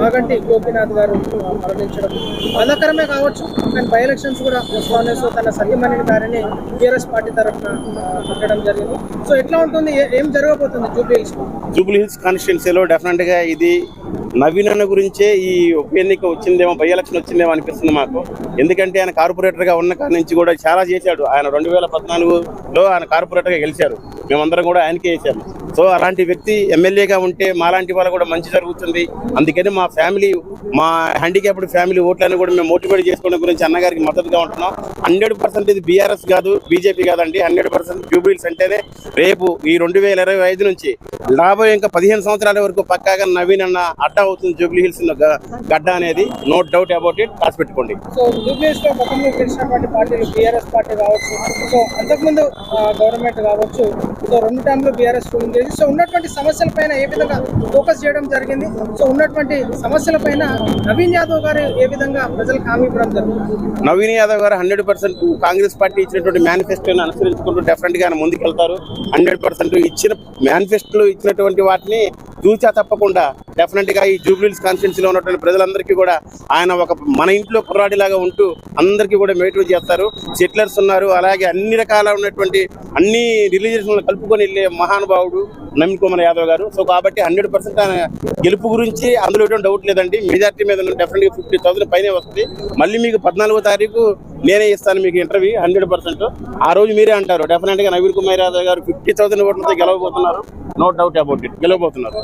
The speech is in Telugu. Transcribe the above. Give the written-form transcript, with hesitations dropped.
మాగంటి గోపీనాథ్ గారు మరణించడం బాధాకరమే కావచ్చు. కానీ బై ఎలక్షన్స్ కూడా వస్తున్నాయి. సో తన సత్యమణి గారిని టీఆర్ఎస్ పార్టీ తరఫున పెట్టడం జరిగింది. సో ఎట్లా ఉంటుంది, ఏం జరగబోతుంది జూబ్లీ హిల్స్ కాన్స్టిట్యున్సీలో? డెఫినెట్ గా ఇది నవీన్ అన్న గురించే ఈ ఉప ఎన్నిక వచ్చిందేమో, బై ఎలక్షన్ వచ్చిందేమో అనిపిస్తుంది మాకు. ఎందుకంటే ఆయన కార్పొరేటర్ గా ఉన్న కాడి నుంచి కూడా చాలా చేశాడు. ఆయన 2014లో ఆయన కార్పొరేటర్ గా గెలిచారు. మేమందరం కూడా ఆయనకే వేసాము. సో అలాంటి వ్యక్తి ఎమ్మెల్యేగా ఉంటే మాలాంటి వాళ్ళు కూడా మంచి జరుగుతుంది. అందుకని మా ఫ్యామిలీ, మా హ్యాండిక్యాప్డ్ ఫ్యామిలీ ఓట్లను కూడా మేము మోటివేట్ చేసుకోవడం గురించి అన్నగారికి మద్దతుగా ఉంటున్నాం. 100% ఇది బీఆర్ఎస్ కాదు, బీజేపీ కాదండి. 100% జూబ్లీ హిల్స్ అంటేనే రేపు ఈ 2025 నుంచి రాబోయే ఇంకా 15 సంవత్సరాల వరకు పక్కాగా నవీన్ అన్న అడ్డ అవుతుంది జూబ్లీ హిల్స్ గడ్డ అనేది. No doubt about it. రాసి పెట్టుకోండి. సో జూబ్లీ హిల్స్ లో గతంలో గెలిచినటువంటి పార్టీలు టీఆర్ఎస్ పార్టీ కావచ్చు, సో అంతకుముందు గవర్నమెంట్ కావచ్చు, సో 2 టైంలో బీఆర్ఎస్ రూలింగ్ చేసి సో ఉన్నటువంటి సమస్యలపైన ఏ విధంగా ఫోకస్ చేయడం జరిగింది. సో ఉన్నటువంటి సమస్యలపైన నవీన్ యాదవ్ గారు ఏ విధంగా ప్రజలకు హామీ ఇవ్వడం జరిగింది. నవీన్ యాదవ్ గారు 100% కాంగ్రెస్ పార్టీ ఇచ్చినటువంటి మేనిఫెస్టోని అనుసరించుకుంటూ డెఫినెట్ గా ఆయన ముందుకెళ్తారు. 100% ఇచ్చిన మేనిఫెస్టోలో ఇచ్చినటువంటి వాటిని చూచా తప్పకుండా డెఫినెట్ గా ఈ జూబ్లీ హిల్స్ కాన్స్టిట్యున్సీలో ఉన్నటువంటి ప్రజలందరికీ కూడా ఆయన ఒక మన ఇంట్లో కుర్రాడిలాగా ఉంటూ అందరికీ కూడా మోటివేట్ చేస్తారు. సెటిలర్స్ ఉన్నారు, అలాగే అన్ని రకాల ఉన్నటువంటి అన్ని రిలీజియన్స్ కలుపుకొని వెళ్ళే మహానుభావుడు నవీన్ కుమార్ యాదవ్ గారు. సో కాబట్టి 100% ఆయన గెలుపు గురించి అందులో ఎటువంటి డౌట్ లేదండి. మెజార్టీ మీద డెఫినెట్ గా 50,000 పైనే వస్తుంది. మళ్ళీ మీకు 14వ తారీఖు నేనే ఇస్తాను మీకు ఇంటర్వ్యూ 100%. ఆ రోజు మీరే అంటారు డెఫినెట్ గా నవీన్ కుమార్ యాదవ్ గారు 50,000 ఓట్లతో గెలవబోతున్నారు. నో డౌట్ అబౌట్ ఇట్, గెలవబోతున్నారు.